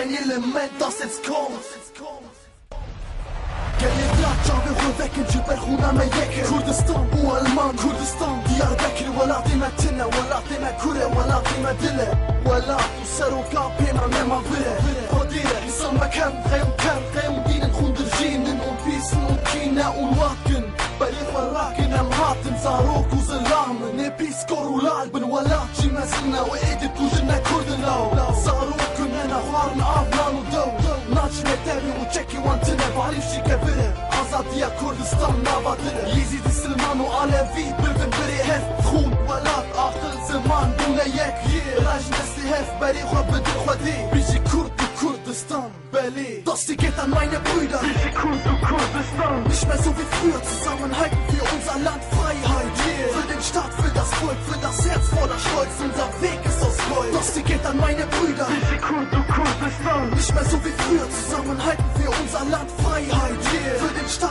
ein Element, das jetzt kommt. كلمات شعبي وذاك نجيب الخونا ما ياكل كردستان هو المان كردستان ديار بكر ولا عطينا تنا ولا عطينا كرة ولا عطينا دلة ولا وسارو كابينا مما فره قديرة يصل مكان غيم كان غيم دين نخون درجين ننقل بيس نمكينا ونواكن بليغ وراكن امهاتن زاروك وزلامن نبيس كورولالبن ولا تجي مسلنا وايدي توجنا كردن لو زاروكن انا غارن افنان ودو ناجنا تابي وتشكي وانتنا بعرف شي كبيرة عزادية كردستان نابادرة يزيد السلمان وعلافي بلبن بري هف خون ولات آخر زمان دونا يك راج نسلي هف بري وبدر خدي بيجي كرد وكردستان Berlin. Das die geht an meine Brüder. Kurdistan. Nicht mehr so wie früher, Zusammenhalt für unser Land, Freiheit. Yeah. Für den Staat, für das Volk, für das Herz voller Stolz. Unser Weg ist aus Gold. Das die geht an meine Brüder. Kurdistan. Nicht mehr so wie früher, Zusammenhalten für unser Land, Freiheit. Yeah. Für den Staat